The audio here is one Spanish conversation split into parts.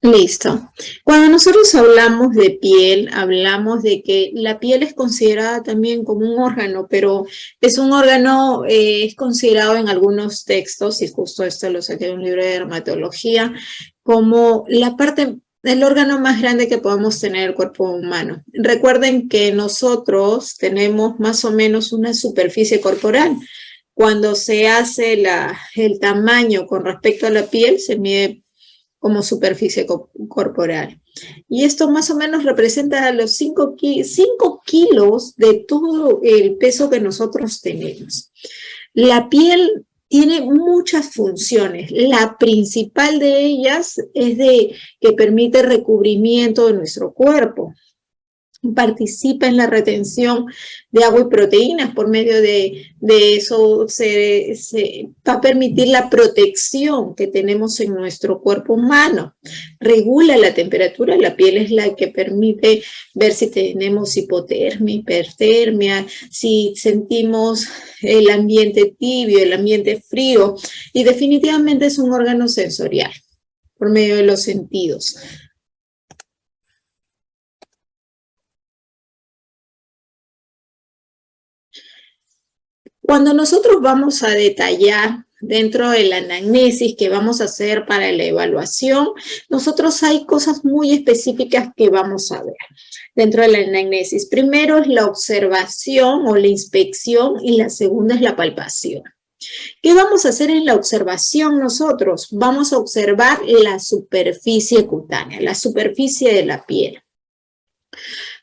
Listo. Cuando nosotros hablamos de piel, hablamos de que la piel es considerada también como un órgano, pero es un órgano, es considerado en algunos textos, y justo esto lo saqué de un libro de dermatología, como la parte, el órgano más grande que podemos tener en el cuerpo humano. Recuerden que nosotros tenemos más o menos una superficie corporal. Cuando se hace el tamaño con respecto a la piel, se mide como superficie corporal. Y esto más o menos representa los 5 kilos de todo el peso que nosotros tenemos. La piel tiene muchas funciones. La principal de ellas es de que permite recubrimiento de nuestro cuerpo. Participa en la retención de agua y proteínas. Por medio de eso se va a permitir la protección que tenemos en nuestro cuerpo humano. Regula la temperatura, la piel es la que permite ver si tenemos hipotermia, hipertermia, si sentimos el ambiente tibio, el ambiente frío, y definitivamente es un órgano sensorial por medio de los sentidos. Cuando nosotros vamos a detallar dentro de la anamnesis que vamos a hacer para la evaluación, nosotros hay cosas muy específicas que vamos a ver dentro de la anamnesis. Primero es la observación o la inspección y la segunda es la palpación. ¿Qué vamos a hacer en la observación nosotros? Vamos a observar la superficie cutánea, la superficie de la piel.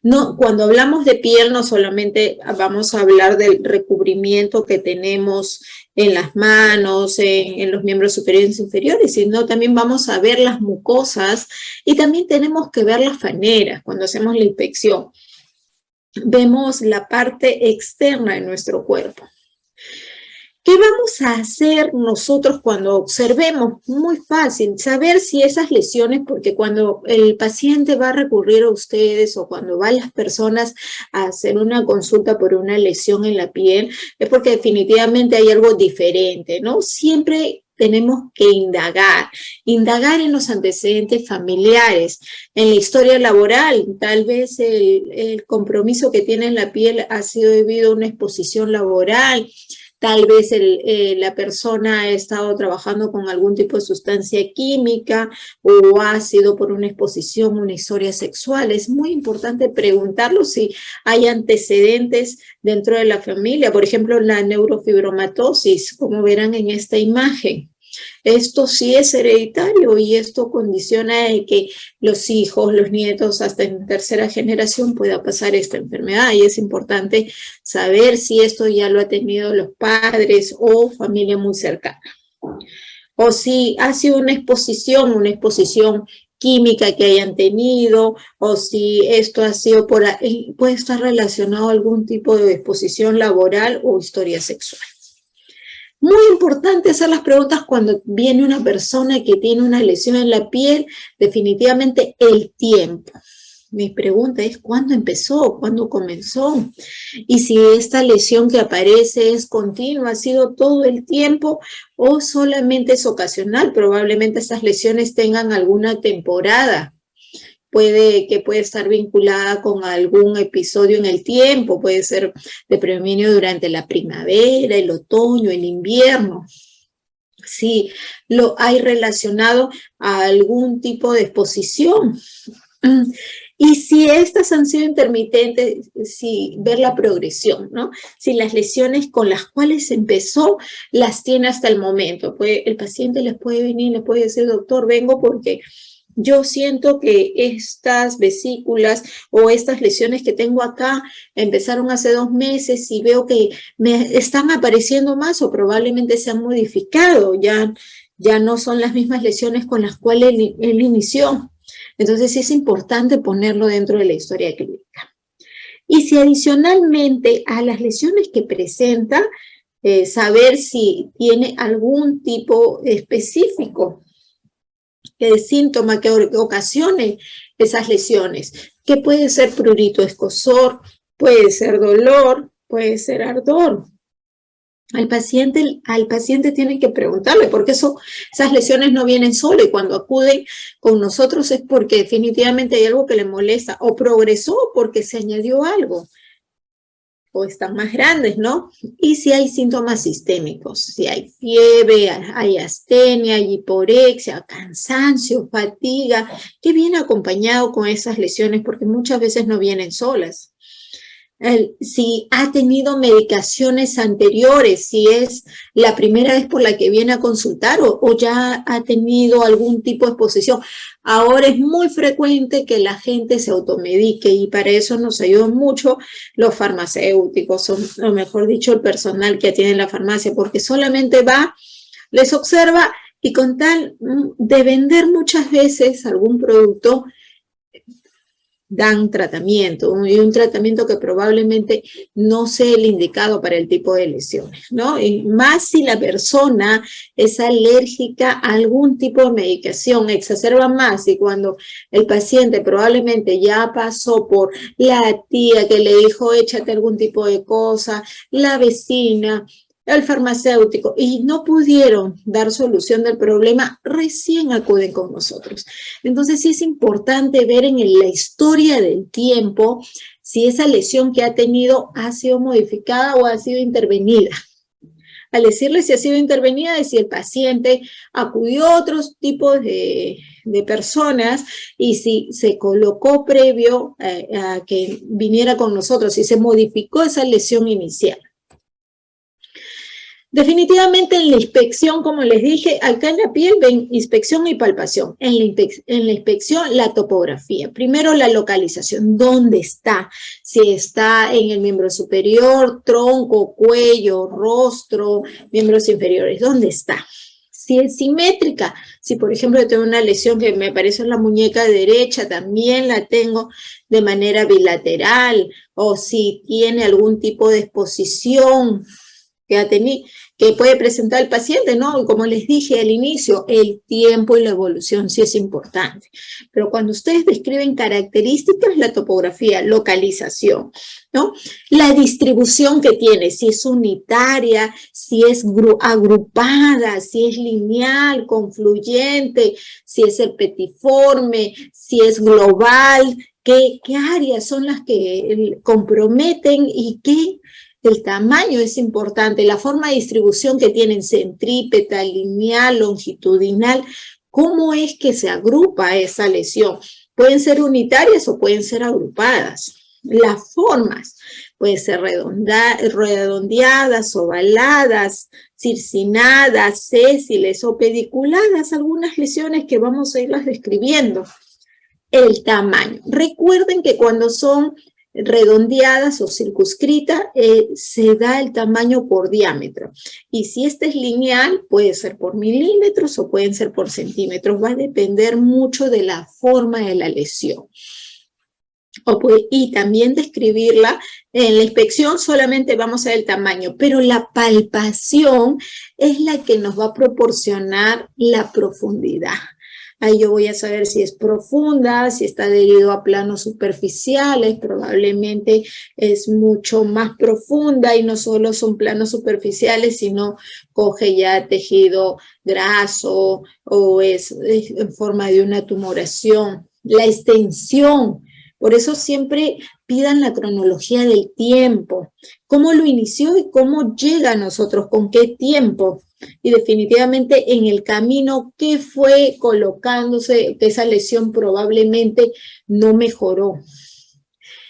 No, cuando hablamos de piel, no solamente vamos a hablar del recubrimiento que tenemos en las manos, en los miembros superiores e inferiores, sino también vamos a ver las mucosas y también tenemos que ver las faneras cuando hacemos la inspección. Vemos la parte externa de nuestro cuerpo. ¿Qué vamos a hacer nosotros cuando observemos? Muy fácil, saber si esas lesiones, porque cuando el paciente va a recurrir a ustedes o cuando van las personas a hacer una consulta por una lesión en la piel, es porque definitivamente hay algo diferente, ¿no? Siempre tenemos que indagar en los antecedentes familiares, en la historia laboral. Tal vez el compromiso que tiene en la piel ha sido debido a una exposición laboral. Tal vez la persona ha estado trabajando con algún tipo de sustancia química o ha sido por una exposición, una historia sexual. Es muy importante preguntarlo si hay antecedentes dentro de la familia. Por ejemplo, la neurofibromatosis, como verán en esta imagen. Esto sí es hereditario y esto condiciona que los hijos, los nietos, hasta en tercera generación pueda pasar esta enfermedad. Y es importante saber si esto ya lo ha tenido los padres o familia muy cercana. O si ha sido una exposición química que hayan tenido, o si esto ha sido puede estar relacionado a algún tipo de exposición laboral o historia sexual. Muy importante hacer las preguntas cuando viene una persona que tiene una lesión en la piel, definitivamente el tiempo. Mi pregunta es, ¿cuándo empezó? ¿Cuándo comenzó? Y si esta lesión que aparece es continua, ¿ha sido todo el tiempo o solamente es ocasional? Probablemente estas lesiones tengan alguna temporada. Puede estar vinculada con algún episodio en el tiempo, puede ser de predominio durante la primavera, el otoño, el invierno. Si lo hay relacionado a algún tipo de exposición. Y si estas han sido intermitentes, si ver la progresión, ¿no? Si las lesiones con las cuales empezó las tiene hasta el momento. El paciente les puede venir, le puede decir, doctor, vengo porque yo siento que estas vesículas o estas lesiones que tengo acá empezaron hace 2 meses y veo que me están apareciendo más o probablemente se han modificado, ya no son las mismas lesiones con las cuales él inició. Entonces es importante ponerlo dentro de la historia clínica. Y si adicionalmente a las lesiones que presenta, saber si tiene algún tipo específico de síntoma que ocasione esas lesiones, que puede ser prurito escozor, puede ser dolor, puede ser ardor. Al paciente tienen que preguntarle, porque esas lesiones no vienen solo, y cuando acuden con nosotros es porque definitivamente hay algo que le molesta, o progresó porque se añadió algo, o están más grandes, ¿no? Y si hay síntomas sistémicos, si hay fiebre, hay astenia, hay hiporexia, cansancio, fatiga, que viene acompañado con esas lesiones, porque muchas veces no vienen solas. Si ha tenido medicaciones anteriores, si es la primera vez por la que viene a consultar o ya ha tenido algún tipo de exposición. Ahora es muy frecuente que la gente se automedique, y para eso nos ayudan mucho los farmacéuticos, o mejor dicho, el personal que atiende en la farmacia, porque solamente va, les observa, y con tal de vender muchas veces algún producto, dan tratamiento, y un tratamiento que probablemente no sea el indicado para el tipo de lesiones, ¿no? Y más si la persona es alérgica a algún tipo de medicación, exacerba más, y cuando el paciente probablemente ya pasó por la tía que le dijo échate algún tipo de cosa, la vecina, el farmacéutico, y no pudieron dar solución del problema, recién acuden con nosotros. Entonces sí es importante ver en la historia del tiempo si esa lesión que ha tenido ha sido modificada o ha sido intervenida. Al decirle si ha sido intervenida, es si el paciente acudió a otros tipos de personas, y si se colocó previo a que viniera con nosotros, si se modificó esa lesión inicial. Definitivamente en la inspección, como les dije, acá en la piel ven inspección y palpación. En la inspección, la topografía. Primero la localización, ¿dónde está? Si está en el miembro superior, tronco, cuello, rostro, miembros inferiores, ¿dónde está? Si es simétrica, si por ejemplo yo tengo una lesión que me aparece en la muñeca derecha, también la tengo de manera bilateral, o si tiene algún tipo de exposición que puede presentar el paciente, ¿no? Y como les dije al inicio, el tiempo y la evolución sí es importante. Pero cuando ustedes describen características, la topografía, localización, ¿no? La distribución que tiene, si es unitaria, si es agrupada, si es lineal, confluyente, si es herpetiforme, si es global, qué áreas son las que comprometen, y qué. El tamaño es importante, la forma de distribución que tienen, centrípeta, lineal, longitudinal, cómo es que se agrupa esa lesión. Pueden ser unitarias o pueden ser agrupadas. Las formas pueden ser redondeadas, ovaladas, circinadas, sésiles o pediculadas, algunas lesiones que vamos a irlas describiendo. El tamaño. Recuerden que cuando son redondeadas o circunscritas, se da el tamaño por diámetro. Y si este es lineal, puede ser por milímetros o pueden ser por centímetros. Va a depender mucho de la forma de la lesión. Y también describirla. En la inspección solamente vamos a ver el tamaño, pero la palpación es la que nos va a proporcionar la profundidad. Ahí yo voy a saber si es profunda, si está adherido a planos superficiales, probablemente es mucho más profunda y no solo son planos superficiales, sino coge ya tejido graso o es en forma de una tumoración. La extensión, por eso siempre pidan la cronología del tiempo, cómo lo inició y cómo llega a nosotros, con qué tiempo. Y definitivamente en el camino que fue colocándose, que esa lesión probablemente no mejoró.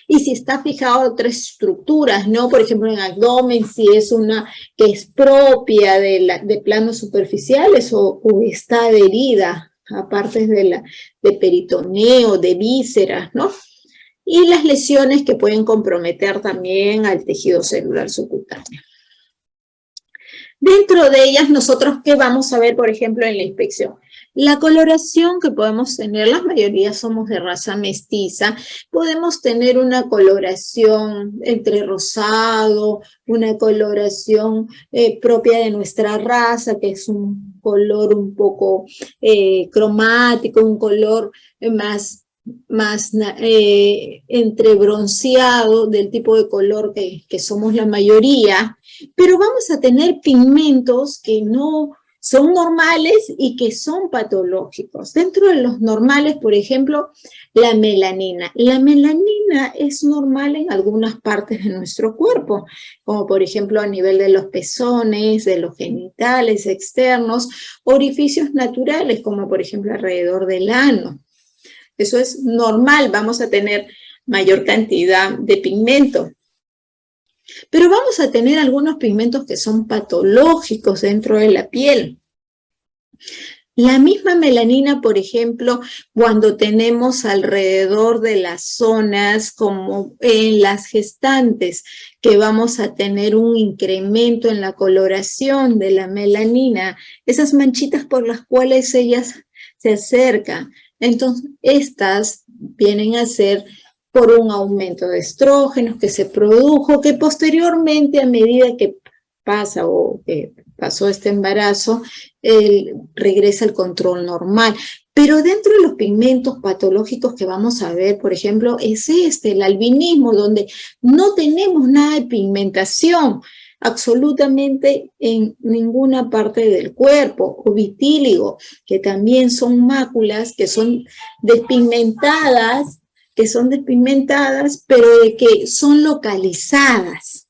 Y si está fijado a otras estructuras, ¿no? Por ejemplo, en abdomen, si es una que es propia de planos superficiales o está adherida a partes de peritoneo, de vísceras, ¿no? Y las lesiones que pueden comprometer también al tejido celular subcutáneo. Dentro de ellas, nosotros, ¿qué vamos a ver, por ejemplo, en la inspección? La coloración que podemos tener, la mayoría somos de raza mestiza, podemos tener una coloración entre rosado, una coloración propia de nuestra raza, que es un color un poco cromático, un color más entre bronceado, del tipo de color que somos la mayoría. pero vamos a tener pigmentos que no son normales y que son patológicos. Dentro de los normales, por ejemplo, la melanina. La melanina es normal en algunas partes de nuestro cuerpo, como por ejemplo a nivel de los pezones, de los genitales externos, orificios naturales, como por ejemplo alrededor del ano. Eso es normal, vamos a tener mayor cantidad de pigmento. Pero vamos a tener algunos pigmentos que son patológicos dentro de la piel. La misma melanina, por ejemplo, cuando tenemos alrededor de las zonas como en las gestantes, que vamos a tener un incremento en la coloración de la melanina, esas manchitas por las cuales ellas se acercan. Entonces, estas vienen a ser por un aumento de estrógenos que se produjo, que posteriormente, a medida que pasa o que pasó este embarazo, regresa al control normal. Pero dentro de los pigmentos patológicos que vamos a ver, por ejemplo, es el albinismo, donde no tenemos nada de pigmentación absolutamente en ninguna parte del cuerpo, o vitíligo, que también son máculas que son despigmentadas, pero de que son localizadas.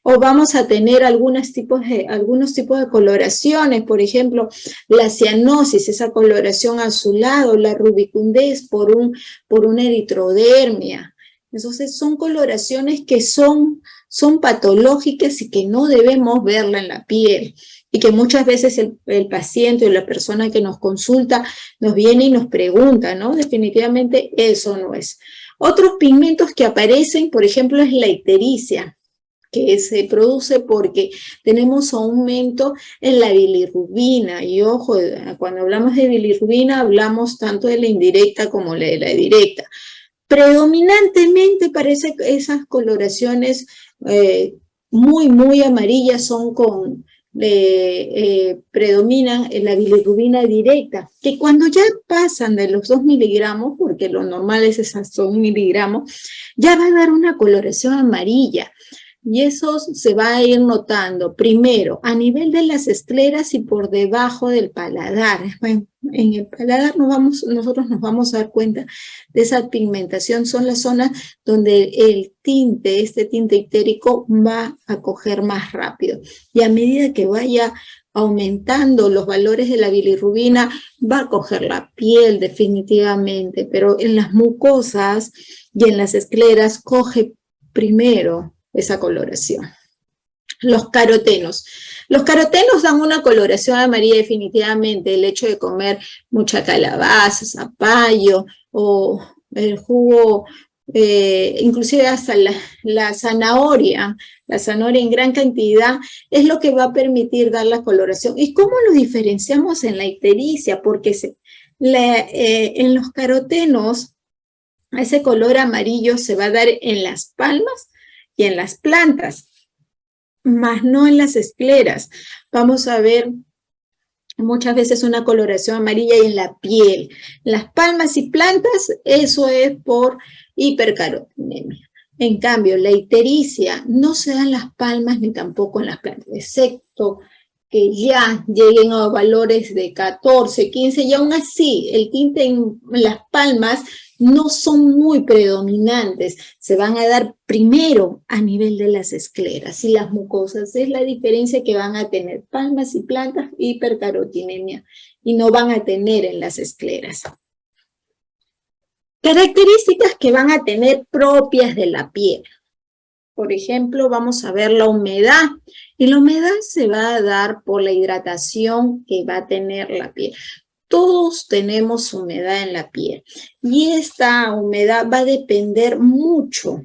O vamos a tener algunos tipos de coloraciones, por ejemplo, la cianosis, esa coloración azulado, la rubicundez por una eritrodermia. Entonces son coloraciones que son patológicas y que no debemos verla en la piel. Y que muchas veces el paciente o la persona que nos consulta nos viene y nos pregunta, ¿no? Definitivamente eso no es. Otros pigmentos que aparecen, por ejemplo, es la ictericia, que se produce porque tenemos aumento en la bilirrubina. Y ojo, cuando hablamos de bilirrubina, hablamos tanto de la indirecta como de la directa. Predominantemente parece que esas coloraciones muy amarillas son predominan en la bilirrubina directa, que cuando ya pasan de los 2 miligramos, porque lo normal es esas 2 miligramos, ya va a dar una coloración amarilla. Y eso se va a ir notando primero a nivel de las escleras y por debajo del paladar. Bueno, en el paladar nosotros nos vamos a dar cuenta de esa pigmentación. Son las zonas donde este tinte ictérico va a coger más rápido. Y a medida que vaya aumentando los valores de la bilirrubina, va a coger la piel definitivamente. Pero en las mucosas y en las escleras coge primero esa coloración. Los carotenos. Los carotenos dan una coloración amarilla definitivamente. El hecho de comer mucha calabaza, zapallo o el jugo, inclusive hasta la zanahoria en gran cantidad, es lo que va a permitir dar la coloración. ¿Y cómo lo diferenciamos en la ictericia? Porque en los carotenos, ese color amarillo se va a dar en las palmas y en las plantas, más no en las escleras. Vamos a ver muchas veces una coloración amarilla y en la piel. Las palmas y plantas, eso es por hipercarotinemia. En cambio, la ictericia no se da en las palmas ni tampoco en las plantas, excepto que ya lleguen a valores de 14, 15, y aún así el tinte en las palmas no son muy predominantes, se van a dar primero a nivel de las escleras y las mucosas. Es la diferencia que van a tener palmas y plantas, hipercarotinemia, y no van a tener en las escleras. Características que van a tener propias de la piel. Por ejemplo, vamos a ver la humedad. Y la humedad se va a dar por la hidratación que va a tener la piel. Todos tenemos humedad en la piel y esta humedad va a depender mucho,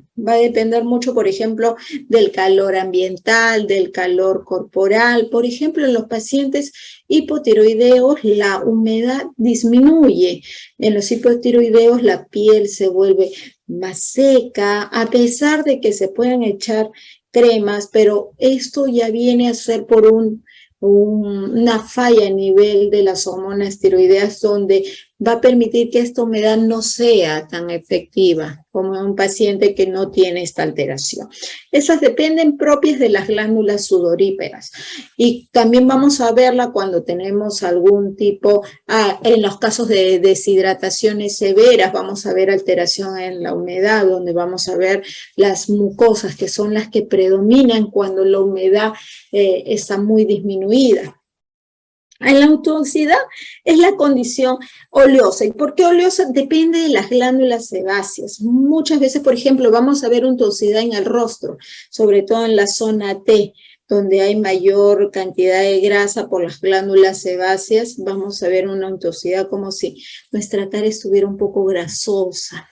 por ejemplo, del calor ambiental, del calor corporal. Por ejemplo, en los pacientes hipotiroideos la humedad disminuye. En los hipotiroideos la piel se vuelve más seca, a pesar de que se puedan echar cremas, pero esto ya viene a ser por una falla a nivel de las hormonas tiroideas, donde va a permitir que esta humedad no sea tan efectiva como en un paciente que no tiene esta alteración. Esas dependen propias de las glándulas sudoríparas y también vamos a verla cuando tenemos algún tipo, en los casos de deshidrataciones severas, vamos a ver alteración en la humedad, donde vamos a ver las mucosas, que son las que predominan cuando la humedad está muy disminuida. En la autooxidación es la condición oleosa. ¿Y por qué oleosa? Depende de las glándulas sebáceas. Muchas veces, por ejemplo, vamos a ver una untuosidad en el rostro, sobre todo en la zona T, donde hay mayor cantidad de grasa por las glándulas sebáceas. Vamos a ver una untuosidad como si nuestra cara estuviera un poco grasosa.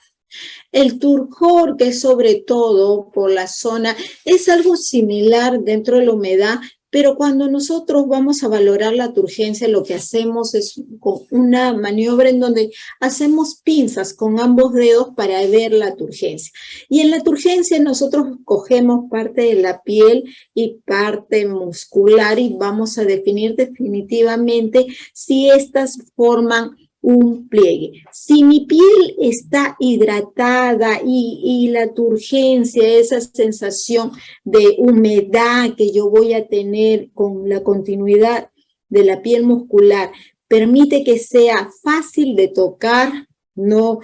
El turgor, que es sobre todo por la zona, es algo similar dentro de la humedad, pero cuando nosotros vamos a valorar la turgencia, lo que hacemos es con una maniobra en donde hacemos pinzas con ambos dedos para ver la turgencia. Y en la turgencia nosotros cogemos parte de la piel y parte muscular y vamos a definir definitivamente si estas forman un pliegue. Si mi piel está hidratada y la turgencia, esa sensación de humedad que yo voy a tener con la continuidad de la piel muscular, permite que sea fácil de tocar, no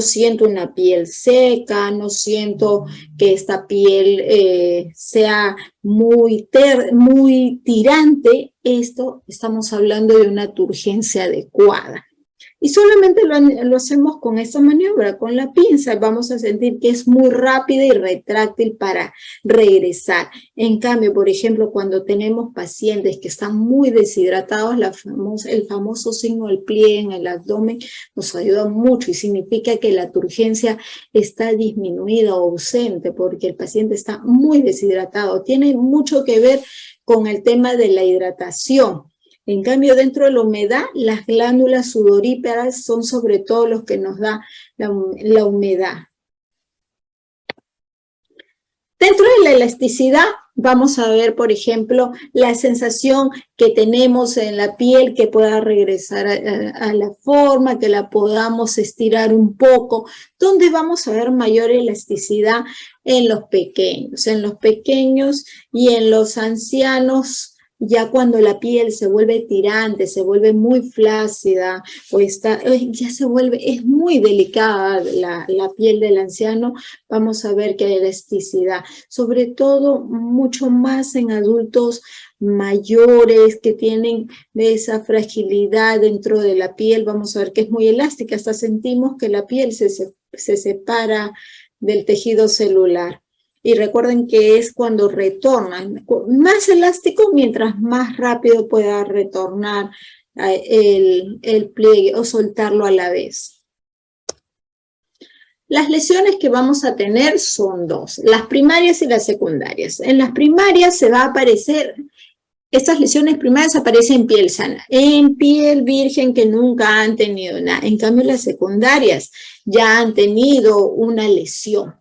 siento una piel seca, no siento que esta piel sea muy tirante. Esto estamos hablando de una turgencia adecuada. Y solamente lo hacemos con esta maniobra, con la pinza. Vamos a sentir que es muy rápida y retráctil para regresar. En cambio, por ejemplo, cuando tenemos pacientes que están muy deshidratados, el famoso signo del pliegue en el abdomen nos ayuda mucho y significa que la turgencia está disminuida o ausente porque el paciente está muy deshidratado. Tiene mucho que ver con el tema de la hidratación. En cambio, dentro de la humedad, las glándulas sudoríparas son sobre todo los que nos da la humedad. Dentro de la elasticidad, vamos a ver, por ejemplo, la sensación que tenemos en la piel que pueda regresar a la forma, que la podamos estirar un poco, donde vamos a ver mayor elasticidad en los pequeños y en los ancianos. Ya cuando la piel se vuelve tirante, se vuelve muy flácida, o es muy delicada la piel del anciano, vamos a ver que hay elasticidad. Sobre todo, mucho más en adultos mayores que tienen esa fragilidad dentro de la piel, vamos a ver que es muy elástica, hasta sentimos que la piel se separa del tejido celular. Y recuerden que es cuando retornan, más elástico mientras más rápido pueda retornar el pliegue o soltarlo a la vez. Las lesiones que vamos a tener son dos, las primarias y las secundarias. En las primarias se va a aparecer, estas lesiones primarias aparecen en piel sana, en piel virgen que nunca han tenido nada. En cambio, las secundarias ya han tenido una lesión.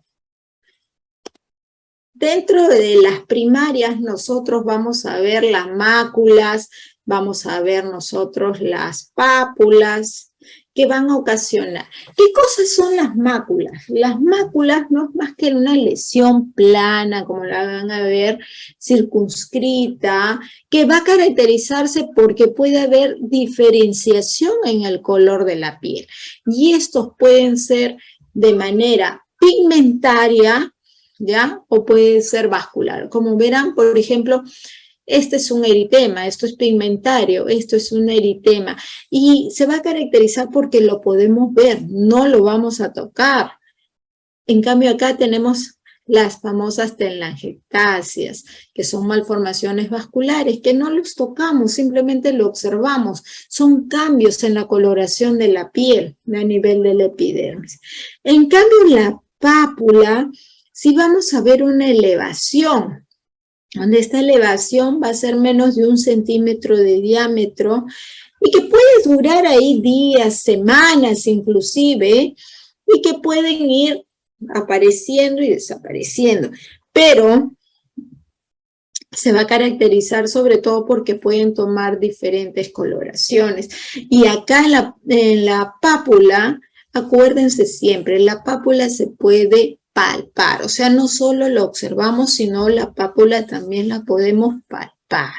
Dentro de las primarias nosotros vamos a ver las máculas, vamos a ver nosotros las pápulas que van a ocasionar. ¿Qué cosas son las máculas? Las máculas no es más que una lesión plana, como la van a ver, circunscrita, que va a caracterizarse porque puede haber diferenciación en el color de la piel. Y estos pueden ser de manera pigmentaria, ¿ya? O puede ser vascular. Como verán, por ejemplo, este es un eritema, esto es pigmentario, esto es un eritema. Y se va a caracterizar porque lo podemos ver, no lo vamos a tocar. En cambio, acá tenemos las famosas telangiectasias, que son malformaciones vasculares, que no los tocamos, simplemente lo observamos. Son cambios en la coloración de la piel a nivel de la epidermis. En cambio, la pápula, si vamos a ver una elevación, donde esta elevación va a ser menos de 1 centímetro de diámetro y que puede durar ahí días, semanas inclusive, y que pueden ir apareciendo y desapareciendo. Pero se va a caracterizar sobre todo porque pueden tomar diferentes coloraciones. Y acá en la pápula, acuérdense siempre, la pápula se puede palpar, o sea, no solo lo observamos, sino la pápula también la podemos palpar.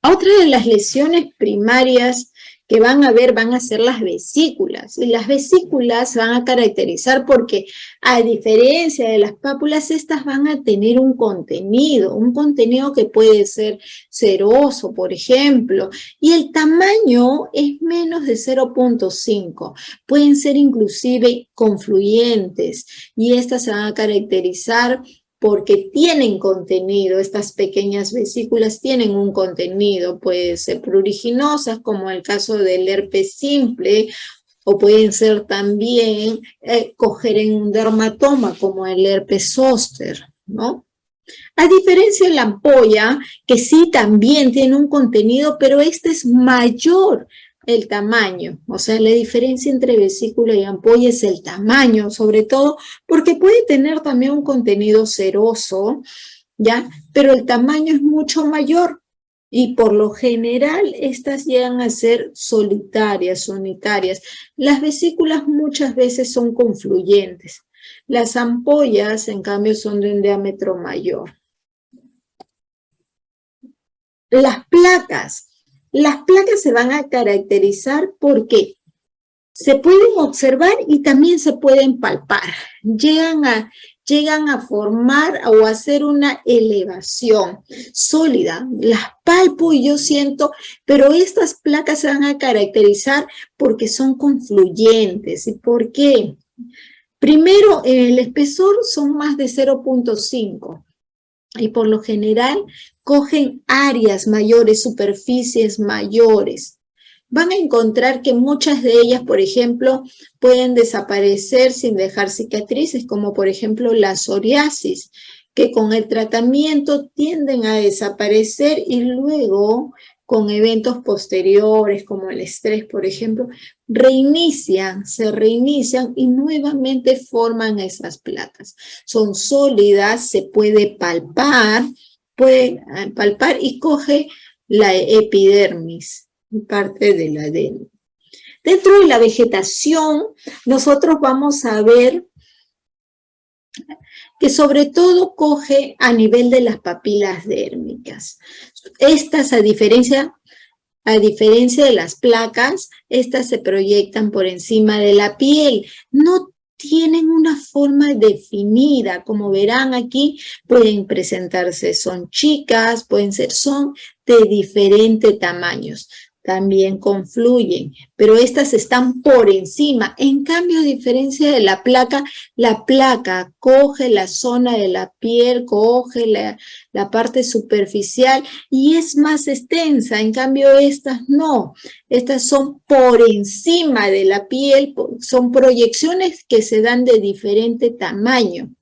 Otra de las lesiones primarias que van a ver van a ser las vesículas. Y las vesículas van a caracterizar porque, a diferencia de las pápulas, estas van a tener un contenido que puede ser ceroso, por ejemplo, y el tamaño es menos de 0.5. Pueden ser inclusive confluyentes, y estas se van a caracterizar porque tienen contenido, estas pequeñas vesículas tienen un contenido, pueden ser pruriginosas, como el caso del herpes simple, o pueden ser también coger en un dermatoma, como el herpes zóster, ¿no? A diferencia de la ampolla, que sí también tiene un contenido, pero este es mayor el tamaño, o sea, la diferencia entre vesícula y ampolla es el tamaño, sobre todo porque puede tener también un contenido ceroso, ¿ya? Pero el tamaño es mucho mayor y por lo general estas llegan a ser solitarias, unitarias. Las vesículas muchas veces son confluyentes. Las ampollas, en cambio, son de un diámetro mayor. Las placas se van a caracterizar porque se pueden observar y también se pueden palpar. Llegan a formar o a hacer una elevación sólida. Las palpo y yo siento, pero estas placas se van a caracterizar porque son confluyentes. ¿Y por qué? Primero, el espesor son más de 0.5. Y por lo general cogen áreas mayores, superficies mayores. Van a encontrar que muchas de ellas, por ejemplo, pueden desaparecer sin dejar cicatrices, como por ejemplo la psoriasis, que con el tratamiento tienden a desaparecer y luego con eventos posteriores como el estrés, por ejemplo, se reinician y nuevamente forman esas placas. Son sólidas, se puede palpar y coge la epidermis, parte de la dermis. Dentro de la vegetación, nosotros vamos a ver que sobre todo coge a nivel de las papilas dérmicas. Estas, a diferencia de las placas, estas se proyectan por encima de la piel. No tienen una forma definida. Como verán aquí, pueden presentarse, son chicas, son de diferentes tamaños. También confluyen, pero estas están por encima. En cambio, a diferencia de la placa coge la zona de la piel, coge la parte superficial y es más extensa. En cambio, estas no. Estas son por encima de la piel, son proyecciones que se dan de diferente tamaño.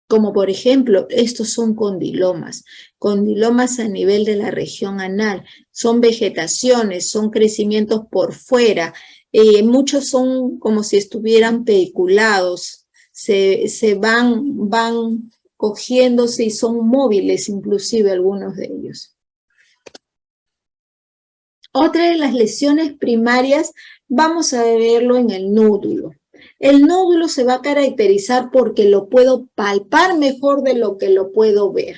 Como por ejemplo, estos son condilomas a nivel de la región anal, son vegetaciones, son crecimientos por fuera, muchos son como si estuvieran pediculados, se van cogiéndose y son móviles inclusive algunos de ellos. Otra de las lesiones primarias, vamos a verlo en el nódulo. El nódulo se va a caracterizar porque lo puedo palpar mejor de lo que lo puedo ver.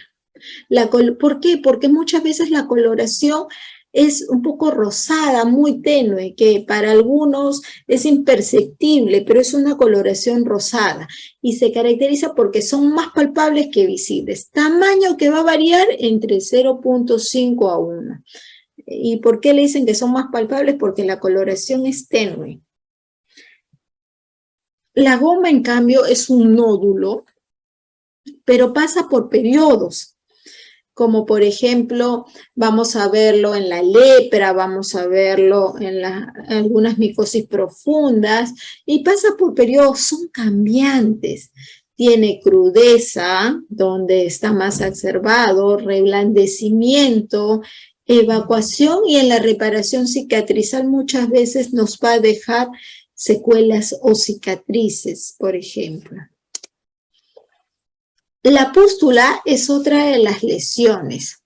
¿Por qué? Porque muchas veces la coloración es un poco rosada, muy tenue, que para algunos es imperceptible, pero es una coloración rosada y se caracteriza porque son más palpables que visibles. Tamaño que va a variar entre 0.5 a 1. ¿Y por qué le dicen que son más palpables? Porque la coloración es tenue. La goma, en cambio, es un nódulo, pero pasa por periodos, como por ejemplo, vamos a verlo en la lepra, vamos a verlo en algunas micosis profundas, y pasa por periodos, son cambiantes. Tiene crudeza, donde está más exacerbado, reblandecimiento, evacuación, y en la reparación cicatrizal muchas veces nos va a dejar secuelas o cicatrices, por ejemplo. La pústula es otra de las lesiones.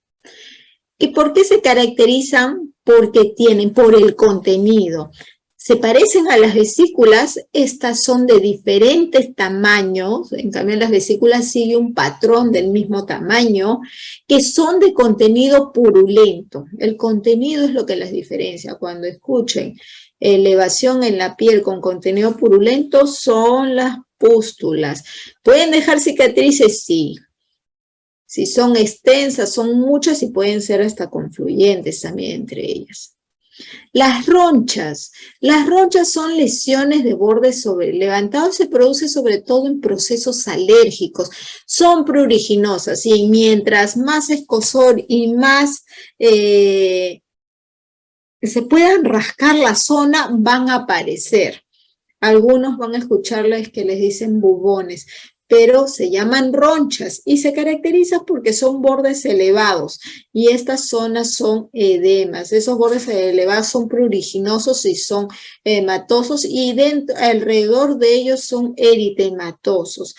¿Y por qué se caracterizan? Porque tienen, por el contenido. Se parecen a las vesículas, estas son de diferentes tamaños, en cambio las vesículas siguen un patrón del mismo tamaño, que son de contenido purulento. El contenido es lo que las diferencia. Cuando escuchen elevación en la piel con contenido purulento, son las pústulas. ¿Pueden dejar cicatrices? Sí. Si son extensas, son muchas y pueden ser hasta confluyentes también entre ellas. Las ronchas son lesiones de bordes sobrelevantados, se produce sobre todo en procesos alérgicos, son pruriginosas y mientras más escozor y más se puedan rascar la zona van a aparecer. Algunos van a escucharles que les dicen bubones, pero se llaman ronchas y se caracterizan porque son bordes elevados y estas zonas son edemas. Esos bordes elevados son pruriginosos y son edematosos y alrededor de ellos son eritematosos.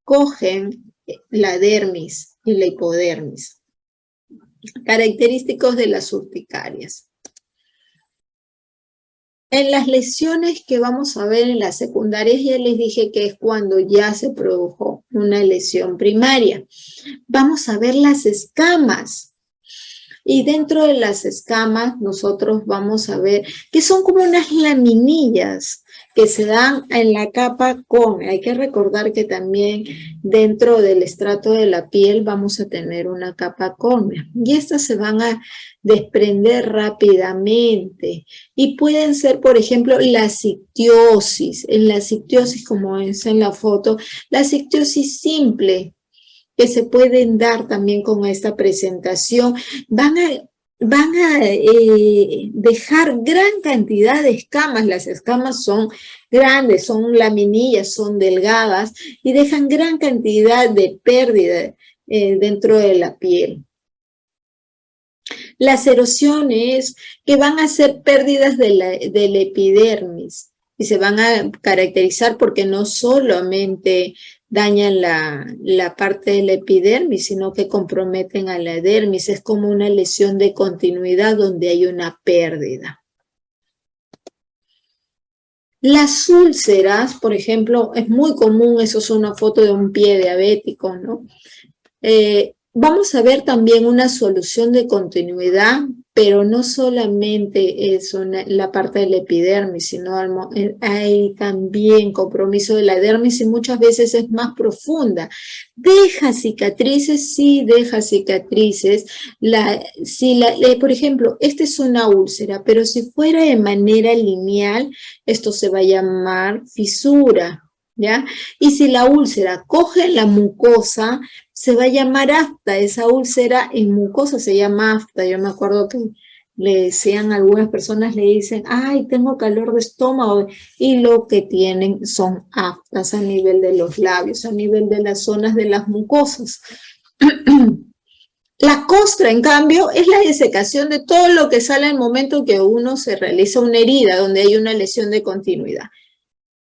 Cogen la dermis y la hipodermis. Característicos de las urticarias. En las lesiones que vamos a ver en las secundarias, ya les dije que es cuando ya se produjo una lesión primaria. Vamos a ver las escamas. Y dentro de las escamas nosotros vamos a ver que son como unas laminillas que se dan en la capa córnea. Hay que recordar que también dentro del estrato de la piel vamos a tener una capa córnea. Y estas se van a desprender rápidamente. Y pueden ser, por ejemplo, la sictiosis. En la sictiosis, como es en la foto, la sictiosis simple, que se pueden dar también con esta presentación, van a dejar gran cantidad de escamas. Las escamas son grandes, son laminillas, son delgadas y dejan gran cantidad de pérdida dentro de la piel. Las erosiones que van a ser pérdidas de la epidermis y se van a caracterizar porque no solamente dañan la parte de la epidermis, sino que comprometen a la dermis. Es como una lesión de continuidad donde hay una pérdida. Las úlceras, por ejemplo, es muy común, eso es una foto de un pie diabético, ¿no? Vamos a ver también una solución de continuidad, pero no solamente es la parte de la epidermis, sino hay también compromiso de la dermis y muchas veces es más profunda. ¿Deja cicatrices? Sí, deja cicatrices. Por ejemplo, esta es una úlcera, pero si fuera de manera lineal, esto se va a llamar fisura, ¿ya? Y si la úlcera coge la mucosa, se va a llamar afta. Esa úlcera en mucosa se llama afta. Yo me acuerdo que le decían, algunas personas le dicen, ay, tengo calor de estómago, y lo que tienen son aftas a nivel de los labios, a nivel de las zonas de las mucosas. La costra, en cambio, es la desecación de todo lo que sale al momento que uno se realiza una herida, donde hay una lesión de continuidad.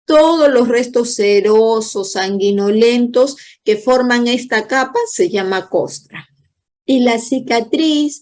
Todos los restos serosos, sanguinolentos que forman esta capa se llama costra. Y la cicatriz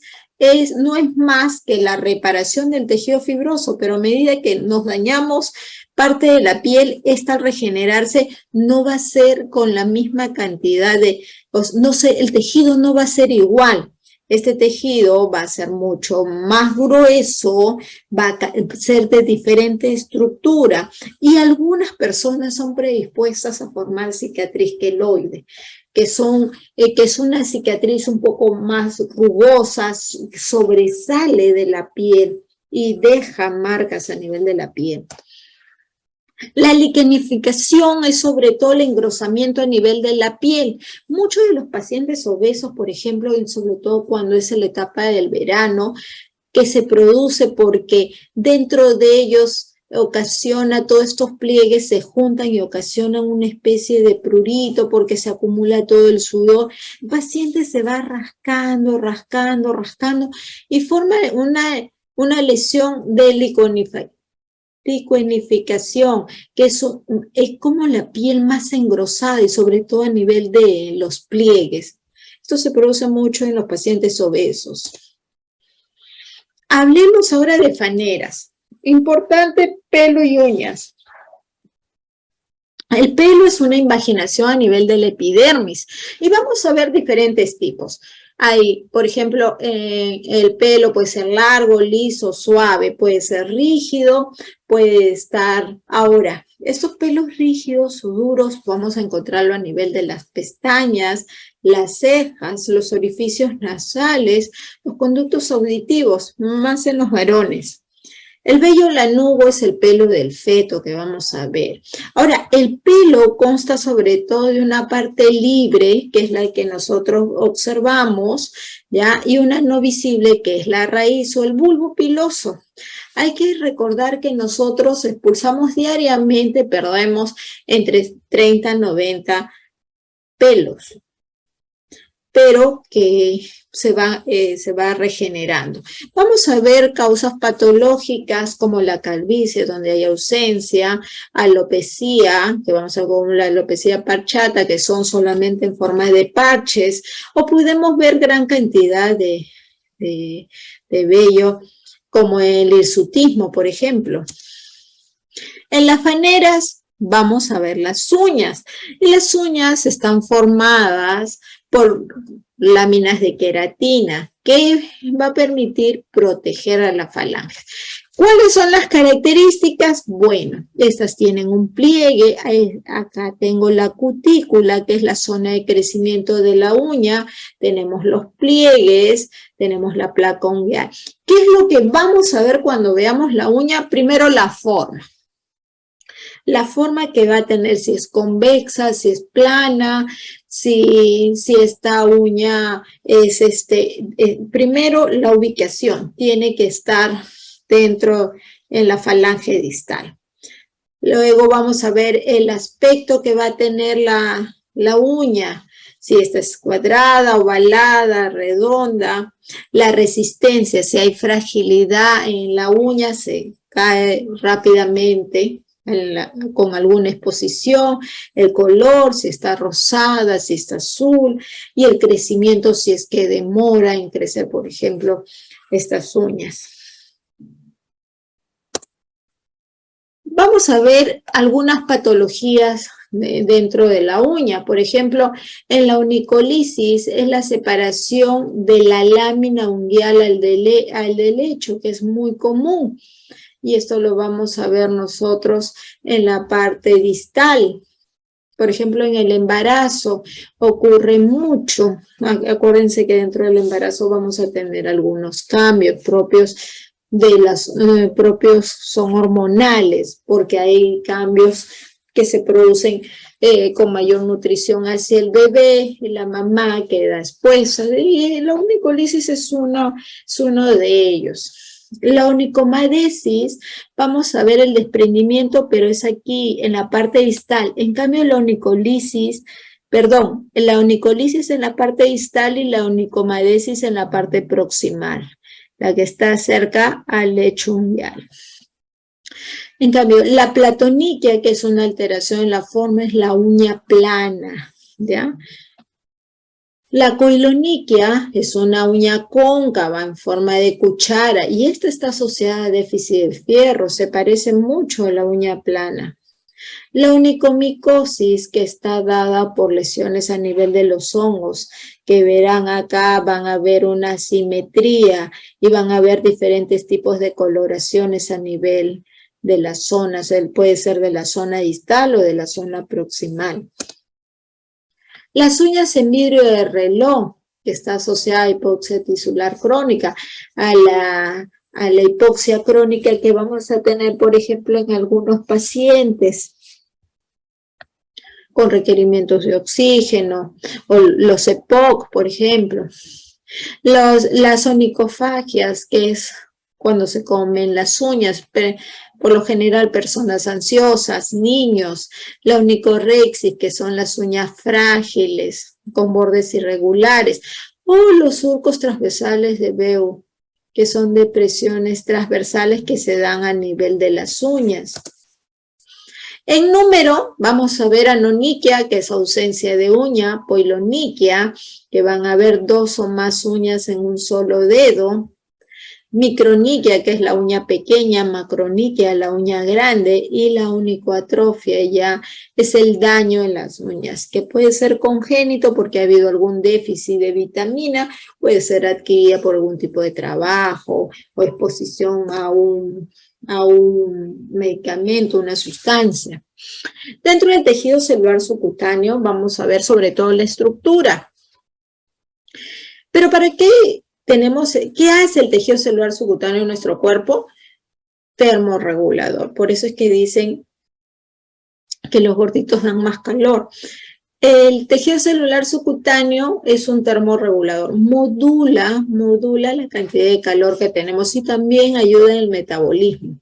no es más que la reparación del tejido fibroso, pero a medida que nos dañamos parte de la piel, esta al regenerarse no va a ser con la misma cantidad el tejido no va a ser igual. Este tejido va a ser mucho más grueso, va a ser de diferente estructura y algunas personas son predispuestas a formar cicatriz queloide, que es una cicatriz un poco más rugosa, sobresale de la piel y deja marcas a nivel de la piel. La liquenificación es sobre todo el engrosamiento a nivel de la piel. Muchos de los pacientes obesos, por ejemplo, y sobre todo cuando es en la etapa del verano, que se produce porque dentro de ellos ocasiona, todos estos pliegues se juntan y ocasionan una especie de prurito porque se acumula todo el sudor. El paciente se va rascando, rascando, rascando y forma una lesión de liquenificación, que eso es como la piel más engrosada y sobre todo a nivel de los pliegues. Esto se produce mucho en los pacientes obesos. Hablemos ahora de faneras. Importante, pelo y uñas. El pelo es una invaginación a nivel del epidermis y vamos a ver diferentes tipos. Hay, por ejemplo, el pelo puede ser largo, liso, suave, puede ser rígido, puede estar... Ahora, estos pelos rígidos o duros vamos a encontrarlo a nivel de las pestañas, las cejas, los orificios nasales, los conductos auditivos, más en los varones. El vello lanugo es el pelo del feto que vamos a ver. Ahora, el pelo consta sobre todo de una parte libre, que es la que nosotros observamos, ¿ya? Y una no visible, que es la raíz o el bulbo piloso. Hay que recordar que nosotros expulsamos diariamente, perdemos entre 30 a 90 pelos, pero que se va regenerando. Vamos a ver causas patológicas como la calvicie, donde hay ausencia, alopecia, que vamos a ver como la alopecia parchata, que son solamente en forma de parches, o podemos ver gran cantidad de vello, como el hirsutismo, por ejemplo. En las faneras vamos a ver las uñas, y las uñas están formadas por láminas de queratina que va a permitir proteger a la falange. ¿Cuáles son las características? Bueno, estas tienen un pliegue. Acá tengo la cutícula, que es la zona de crecimiento de la uña. Tenemos los pliegues, tenemos la placa ungueal. ¿Qué es lo que vamos a ver cuando veamos la uña? Primero, la forma. La forma que va a tener, si es convexa, si es plana, si esta uña es primero la ubicación, tiene que estar dentro en la falange distal. Luego vamos a ver el aspecto que va a tener la uña, si esta es cuadrada, ovalada, redonda, la resistencia, si hay fragilidad en la uña, se cae rápidamente con alguna exposición, el color, si está rosada, si está azul, y el crecimiento, si es que demora en crecer, por ejemplo, estas uñas. Vamos a ver algunas patologías dentro de la uña. Por ejemplo, en la onicolisis es la separación de la lámina ungueal al delecho, que es muy común. Y esto lo vamos a ver nosotros en la parte distal. Por ejemplo, en el embarazo ocurre mucho. Acuérdense que dentro del embarazo vamos a tener algunos cambios propios son hormonales, porque hay cambios que se producen con mayor nutrición hacia el bebé, y la mamá queda expuesta, y la onicolisis es uno de ellos. La onicomadesis, vamos a ver el desprendimiento, pero es aquí en la parte distal. En cambio, la onicolisis en la parte distal y la onicomadesis en la parte proximal, la que está cerca al lecho ungueal. En cambio, la platoniquia, que es una alteración en la forma, es la uña plana, ¿ya? La coiloniquia es una uña cóncava en forma de cuchara y esta está asociada a déficit de fierro, se parece mucho a la uña plana. La onicomicosis, que está dada por lesiones a nivel de los hongos, que verán acá, van a ver una asimetría y van a ver diferentes tipos de coloraciones a nivel de las zonas, puede ser de la zona distal o de la zona proximal. Las uñas en vidrio de reloj, que está asociada a hipoxia tisular crónica, a la hipoxia crónica que vamos a tener, por ejemplo, en algunos pacientes con requerimientos de oxígeno, o los EPOC, por ejemplo. Las onicofagias, que es cuando se comen las uñas, por lo general personas ansiosas, niños. La onicorexis, que son las uñas frágiles, con bordes irregulares, o los surcos transversales de Bew, que son depresiones transversales que se dan a nivel de las uñas. En número, vamos a ver anonyquia, que es ausencia de uña, poiloniquia, que van a haber 2 o más uñas en un solo dedo, microniquia, que es la uña pequeña, macroniquia, la uña grande, y la onicoatrofia ya es el daño en las uñas, que puede ser congénito porque ha habido algún déficit de vitamina, puede ser adquirida por algún tipo de trabajo o exposición a un medicamento, una sustancia. Dentro del tejido celular subcutáneo vamos a ver sobre todo la estructura. Pero ¿para qué qué hace el tejido celular subcutáneo en nuestro cuerpo? Termorregulador. Por eso es que dicen que los gorditos dan más calor. El tejido celular subcutáneo es un termorregulador, modula la cantidad de calor que tenemos y también ayuda en el metabolismo.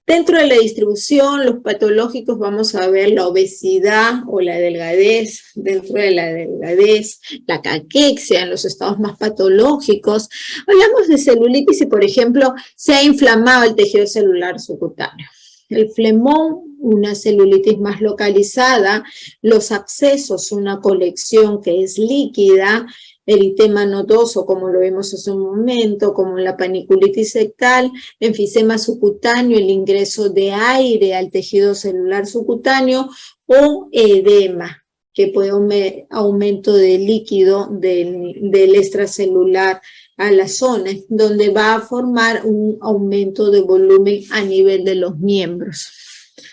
Dentro de la distribución, los patológicos, vamos a ver la obesidad o la delgadez. Dentro de la delgadez, la caquexia en los estados más patológicos. Hablamos de celulitis y, por ejemplo, se ha inflamado el tejido celular subcutáneo. El flemón, una celulitis más localizada. Los abscesos, una colección que es líquida. Eritema nodoso, como lo vimos hace un momento, como la paniculitis sectal, enfisema subcutáneo, el ingreso de aire al tejido celular subcutáneo, o edema, que puede aumento de líquido del extracelular a la zona, donde va a formar un aumento de volumen a nivel de los miembros,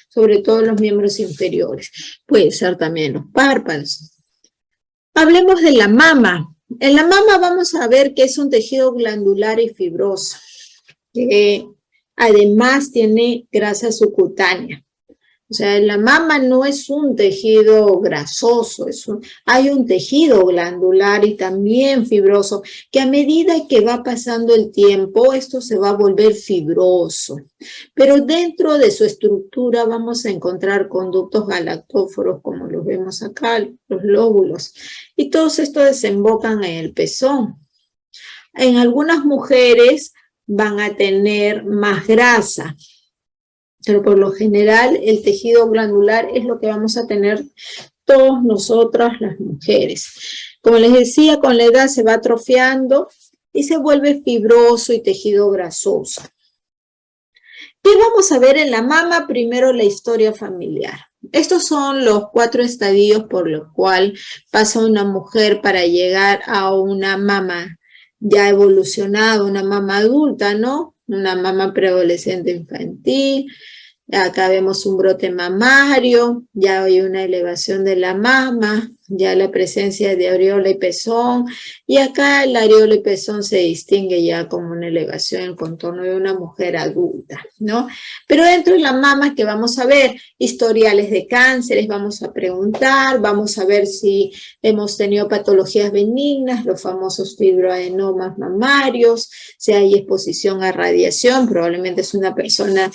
sobre todo los miembros inferiores. Puede ser también los párpados. Hablemos de la mama. En la mama vamos a ver que es un tejido glandular y fibroso, que además tiene grasa subcutánea. O sea, la mama no es un tejido grasoso, hay un tejido glandular y también fibroso, que a medida que va pasando el tiempo, esto se va a volver fibroso. Pero dentro de su estructura vamos a encontrar conductos galactóforos, como los vemos acá, los lóbulos. Y todos estos desembocan en el pezón. En algunas mujeres van a tener más grasa, pero por lo general el tejido glandular es lo que vamos a tener todas nosotras las mujeres. Como les decía, con la edad se va atrofiando y se vuelve fibroso y tejido grasoso. ¿Qué vamos a ver en la mama? Primero, la historia familiar. Estos son los 4 estadios por los cuales pasa una mujer para llegar a una mama ya evolucionada, una mama adulta, ¿no? Una mama preadolescente infantil. Acá vemos un brote mamario, ya hay una elevación de la mama, ya la presencia de areola y pezón, y acá el areola y pezón se distingue ya como una elevación en el contorno de una mujer adulta, ¿no? Pero dentro de la mama que vamos a ver historiales de cánceres, vamos a preguntar, vamos a ver si hemos tenido patologías benignas, los famosos fibroadenomas mamarios, si hay exposición a radiación, probablemente es una persona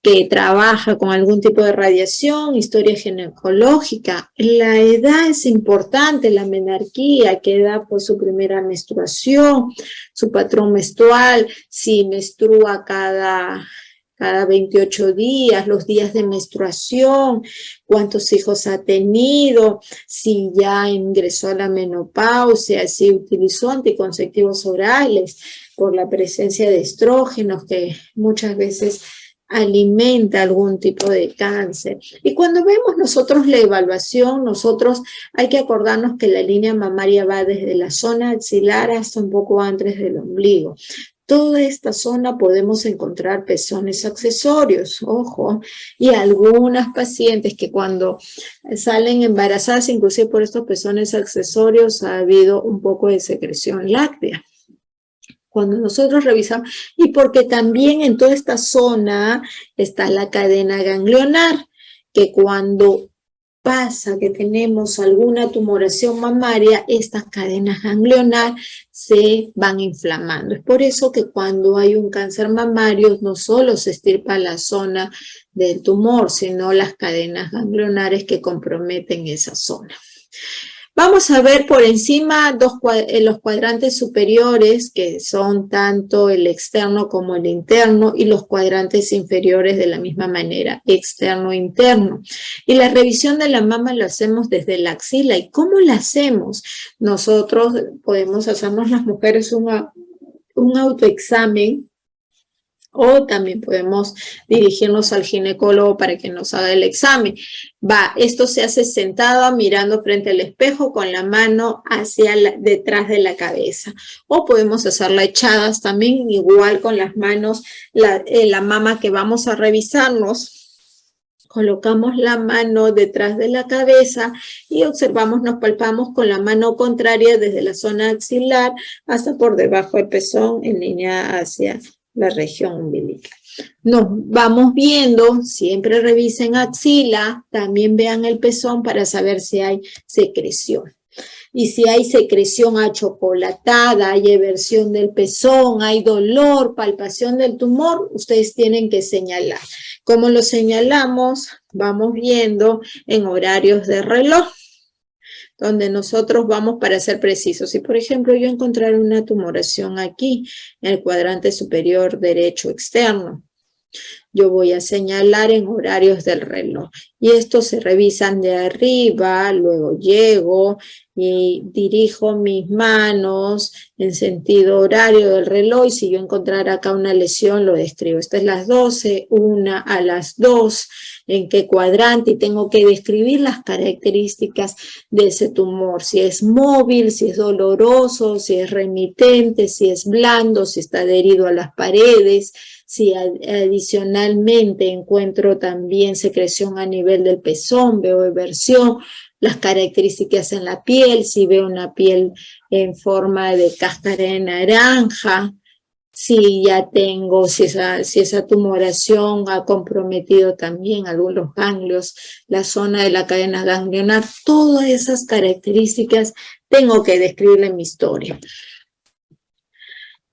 que trabaja con algún tipo de radiación, historia ginecológica. La edad es importante, la menarquía, qué edad fue su primera menstruación, su patrón menstrual, si menstrua cada 28 días, los días de menstruación, cuántos hijos ha tenido, si ya ingresó a la menopausia, si utilizó anticonceptivos orales por la presencia de estrógenos que muchas veces alimenta algún tipo de cáncer. Y cuando vemos nosotros la evaluación, nosotros hay que acordarnos que la línea mamaria va desde la zona axilar hasta un poco antes del ombligo. Toda esta zona podemos encontrar pezones accesorios, ojo, y algunas pacientes que cuando salen embarazadas, inclusive por estos pezones accesorios, ha habido un poco de secreción láctea. Cuando nosotros revisamos, y porque también en toda esta zona está la cadena ganglionar, que cuando pasa que tenemos alguna tumoración mamaria, estas cadenas ganglionar se van inflamando. Es por eso que cuando hay un cáncer mamario, no solo se extirpa la zona del tumor, sino las cadenas ganglionares que comprometen esa zona. Vamos a ver por encima los cuadrantes superiores, que son tanto el externo como el interno, y los cuadrantes inferiores de la misma manera, externo e interno. Y la revisión de la mama lo hacemos desde la axila. ¿Y cómo la hacemos? Nosotros podemos hacernos las mujeres un autoexamen, o también podemos dirigirnos al ginecólogo para que nos haga el examen. Esto se hace sentada mirando frente al espejo con la mano detrás de la cabeza. O podemos hacerla echadas también, igual con las manos, la mama que vamos a revisarnos. Colocamos la mano detrás de la cabeza y observamos, nos palpamos con la mano contraria desde la zona axilar hasta por debajo del pezón en línea hacia la región umbilical. Nos vamos viendo, siempre revisen axila, también vean el pezón para saber si hay secreción. Y si hay secreción achocolatada, hay eversión del pezón, hay dolor, palpación del tumor, ustedes tienen que señalar. ¿Cómo lo señalamos? Vamos viendo en horarios de reloj, donde nosotros vamos para ser precisos. Si, por ejemplo, yo encontrara una tumoración aquí, en el cuadrante superior derecho externo, yo voy a señalar en horarios del reloj. Y estos se revisan de arriba, luego llego y dirijo mis manos en sentido horario del reloj. Y si yo encontrara acá una lesión, lo describo. Esta es las 12, una a las 2, en qué cuadrante, y tengo que describir las características de ese tumor. Si es móvil, si es doloroso, si es remitente, si es blando, si está adherido a las paredes, si adicionalmente encuentro también secreción a nivel del pezón, veo eversión, las características en la piel, si veo una piel en forma de cáscara de naranja, si ya tengo, si esa tumoración ha comprometido también algunos ganglios, la zona de la cadena ganglionar, todas esas características tengo que describirle en mi historia.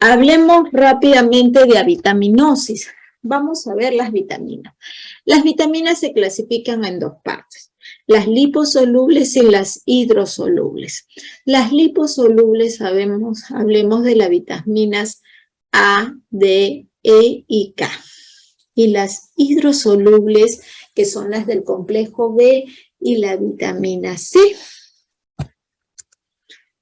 Hablemos rápidamente de avitaminosis. Vamos a ver las vitaminas. Las vitaminas se clasifican en dos partes, las liposolubles y las hidrosolubles. Las liposolubles, hablemos de las vitaminas A, D, E y K. Y las hidrosolubles, que son las del complejo B y la vitamina C.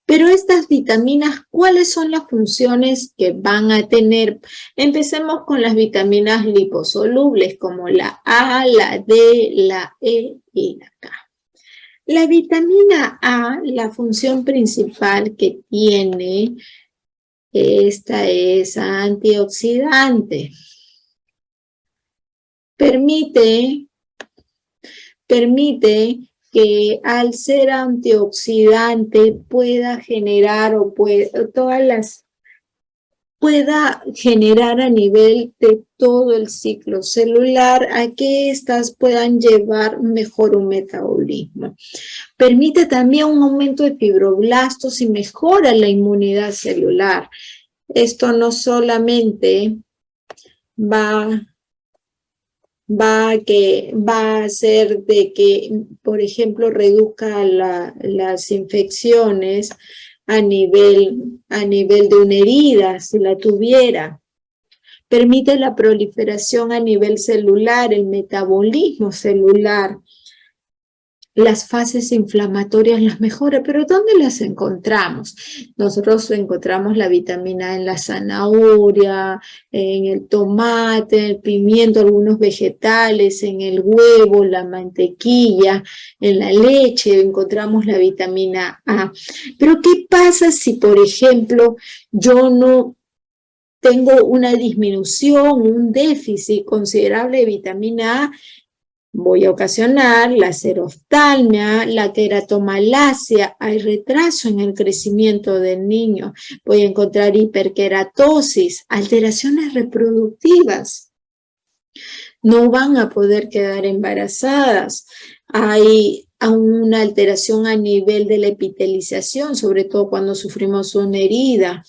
Pero estas vitaminas, ¿cuáles son las funciones que van a tener? Empecemos con las vitaminas liposolubles, como la A, la D, la E y la K. La vitamina A, la función principal que tiene, esta es antioxidante. Permite que al ser antioxidante pueda generar pueda generar a nivel de todo el ciclo celular a que éstas puedan llevar mejor un metabolismo. Permite también un aumento de fibroblastos y mejora la inmunidad celular. Esto no solamente va a hacer de que, por ejemplo, reduzca las infecciones a nivel de una herida, si la tuviera. Permite la proliferación a nivel celular, el metabolismo celular. Las fases inflamatorias las mejora, pero ¿dónde las encontramos? Nosotros encontramos la vitamina en la zanahoria, en el tomate, en el pimiento, algunos vegetales, en el huevo, la mantequilla, en la leche, encontramos la vitamina A. Pero ¿qué pasa si, por ejemplo, yo no tengo una disminución, un déficit considerable de vitamina A? Voy a ocasionar la xeroftalmia, la queratomalacia, hay retraso en el crecimiento del niño, voy a encontrar hiperkeratosis, alteraciones reproductivas, no van a poder quedar embarazadas, hay una alteración a nivel de la epitelización, sobre todo cuando sufrimos una herida.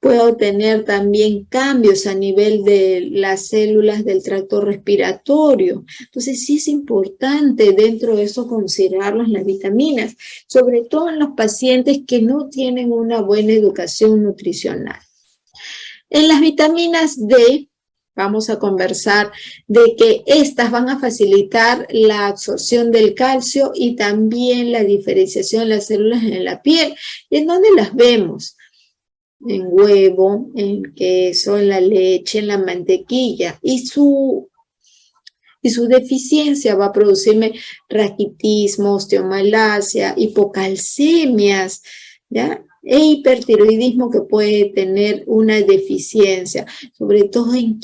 Puedo tener también cambios a nivel de las células del tracto respiratorio. Entonces, sí es importante dentro de eso considerarlas las vitaminas, sobre todo en los pacientes que no tienen una buena educación nutricional. En las vitaminas D, vamos a conversar de que estas van a facilitar la absorción del calcio y también la diferenciación de las células en la piel. ¿Y en dónde las vemos? En huevo, en queso, en la leche, en la mantequilla. Y su deficiencia va a producirme raquitismo, osteomalacia, hipocalcemias, ¿ya? E hipertiroidismo que puede tener una deficiencia, sobre todo en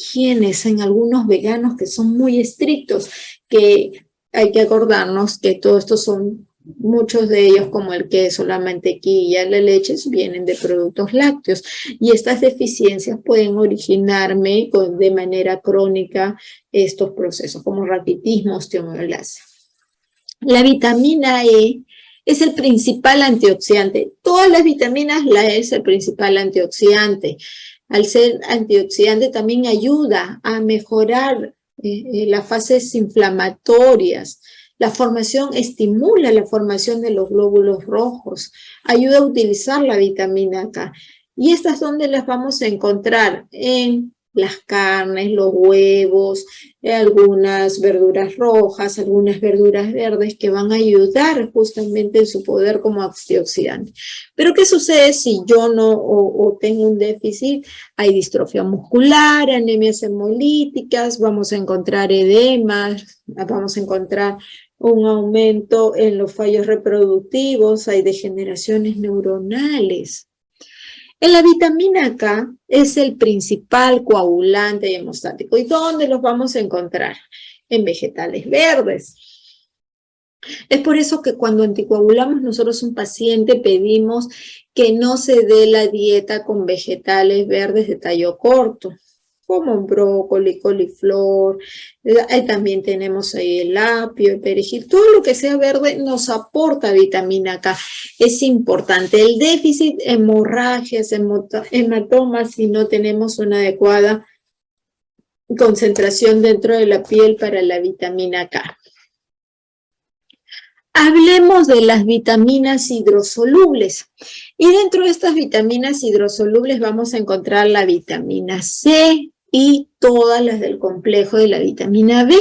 algunos veganos que son muy estrictos, que hay que acordarnos que todos estos son, muchos de ellos como el queso, la mantequilla, la leche, vienen de productos lácteos y estas deficiencias pueden originarme de manera crónica estos procesos como raquitismo, osteomalacia. La vitamina E es el principal antioxidante. Todas las vitaminas, la E es el principal antioxidante. Al ser antioxidante también ayuda a mejorar las fases inflamatorias. Estimula la formación de los glóbulos rojos, ayuda a utilizar la vitamina K. ¿Y estas dónde las vamos a encontrar? En las carnes, los huevos, algunas verduras rojas, algunas verduras verdes que van a ayudar justamente en su poder como antioxidante. Pero ¿qué sucede si yo no o tengo un déficit? Hay distrofia muscular, anemias hemolíticas, vamos a encontrar edemas, vamos a encontrar un aumento en los fallos reproductivos, hay degeneraciones neuronales. En la vitamina K es el principal coagulante y hemostático. ¿Y dónde los vamos a encontrar? En vegetales verdes. Es por eso que cuando anticoagulamos nosotros a un paciente pedimos que no se dé la dieta con vegetales verdes de tallo corto, como brócoli, coliflor, ahí también tenemos ahí el apio, el perejil, todo lo que sea verde nos aporta vitamina K, es importante. El déficit, hemorragias, hematomas, si no tenemos una adecuada concentración dentro de la piel para la vitamina K. Hablemos de las vitaminas hidrosolubles. Y dentro de estas vitaminas hidrosolubles vamos a encontrar la vitamina C y todas las del complejo de la vitamina B.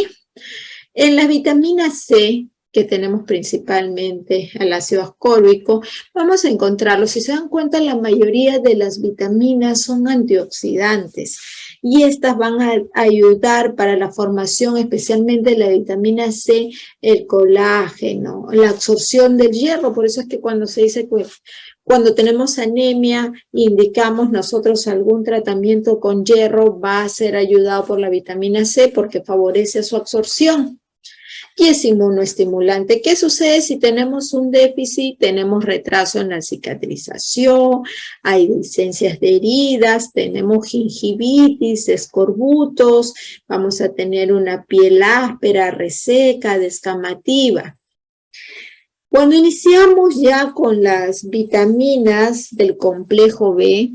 En la vitamina C, que tenemos principalmente al ácido ascórbico, vamos a encontrarlo. Si se dan cuenta, la mayoría de las vitaminas son antioxidantes y estas van a ayudar para la formación, especialmente de la vitamina C, el colágeno, la absorción del hierro. Por eso es que cuando se dice que cuando tenemos anemia, indicamos nosotros algún tratamiento con hierro, va a ser ayudado por la vitamina C porque favorece su absorción. Y es inmunoestimulante. ¿Qué sucede si tenemos un déficit? Tenemos retraso en la cicatrización, hay licencias de heridas, tenemos gingivitis, escorbutos, vamos a tener una piel áspera, reseca, descamativa. Cuando iniciamos ya con las vitaminas del complejo B,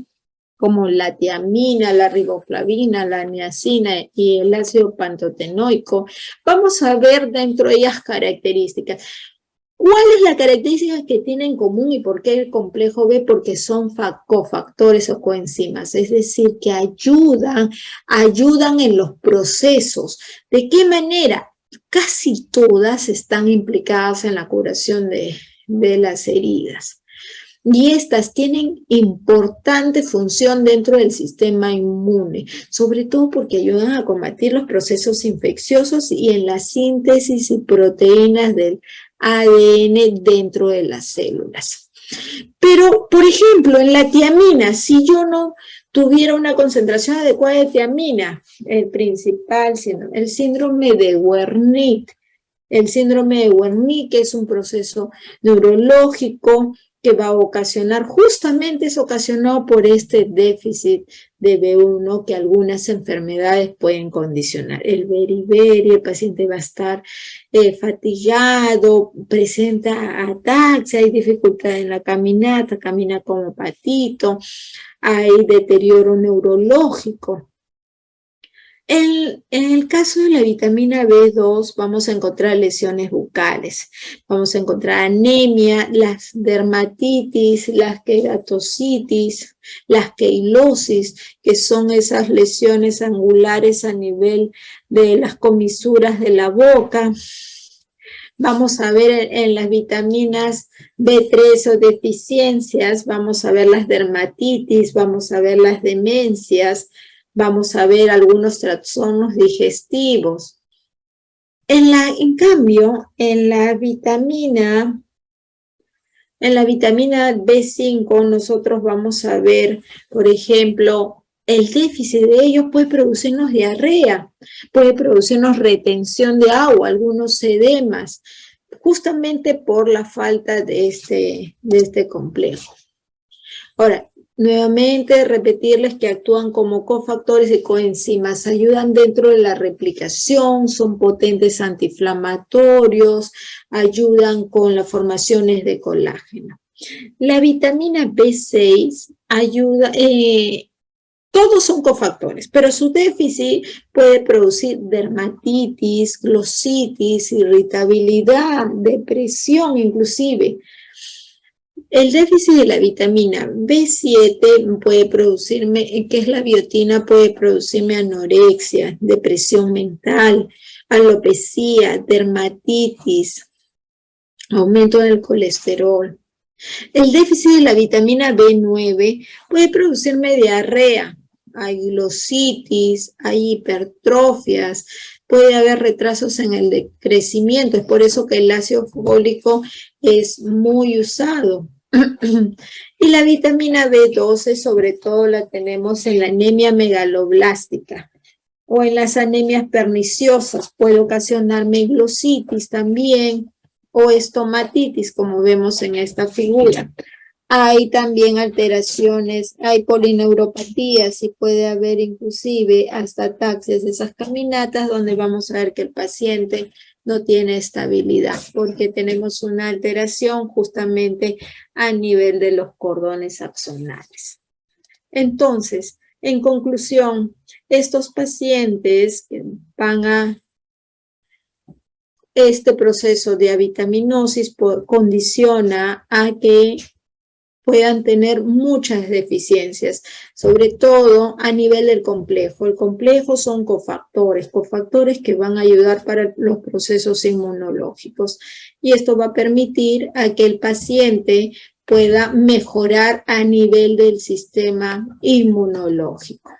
como la tiamina, la riboflavina, la niacina y el ácido pantotenoico, vamos a ver dentro de ellas características. ¿Cuál es la característica que tienen en común y por qué el complejo B? Porque son cofactores o coenzimas, es decir, que ayudan en los procesos. ¿De qué manera? Casi todas están implicadas en la curación de las heridas. Y estas tienen importante función dentro del sistema inmune, sobre todo porque ayudan a combatir los procesos infecciosos y en la síntesis y proteínas del ADN dentro de las células. Pero, por ejemplo, en la tiamina, si yo no tuviera una concentración adecuada de tiamina, el principal síndrome, el síndrome de Wernicke. El síndrome de Wernicke es un proceso neurológico que va a ocasionar, justamente es ocasionado por este déficit de B1 que algunas enfermedades pueden condicionar. El beriberi, el paciente va a estar fatigado, presenta ataxia, hay dificultad en la caminata, camina como patito, hay deterioro neurológico. En el caso de la vitamina B2 vamos a encontrar lesiones bucales, vamos a encontrar anemia, las dermatitis, las queratocitis, las queilosis, que son esas lesiones angulares a nivel de las comisuras de la boca. Vamos a ver en las vitaminas B3 o deficiencias, vamos a ver las dermatitis, vamos a ver las demencias, vamos a ver algunos trastornos digestivos. En cambio, en la vitamina B5 nosotros vamos a ver, por ejemplo, el déficit de ellos puede producirnos diarrea, puede producirnos retención de agua, algunos edemas, justamente por la falta de este complejo. Ahora, nuevamente repetirles que actúan como cofactores y coenzimas, ayudan dentro de la replicación, son potentes antiinflamatorios, ayudan con las formaciones de colágeno. La vitamina B6 ayuda, todos son cofactores, pero su déficit puede producir dermatitis, glositis, irritabilidad, depresión inclusive. El déficit de la vitamina B7 puede producirme, que es la biotina, puede producirme anorexia, depresión mental, alopecia, dermatitis, aumento del colesterol. El déficit de la vitamina B9 puede producirme diarrea, hay glositis, hay hipertrofias, puede haber retrasos en el crecimiento, es por eso que el ácido fólico es muy usado. Y la vitamina B12 sobre todo la tenemos en la anemia megaloblástica o en las anemias perniciosas, puede ocasionarme glositis también o estomatitis como vemos en esta figura. Hay también alteraciones, hay polineuropatías y puede haber inclusive hasta ataxias, esas caminatas donde vamos a ver que el paciente no tiene estabilidad porque tenemos una alteración justamente a nivel de los cordones axonales. Entonces, en conclusión, estos pacientes que van a este proceso de avitaminosis condiciona a que puedan tener muchas deficiencias, sobre todo a nivel del complejo. El complejo son cofactores que van a ayudar para los procesos inmunológicos y esto va a permitir a que el paciente pueda mejorar a nivel del sistema inmunológico.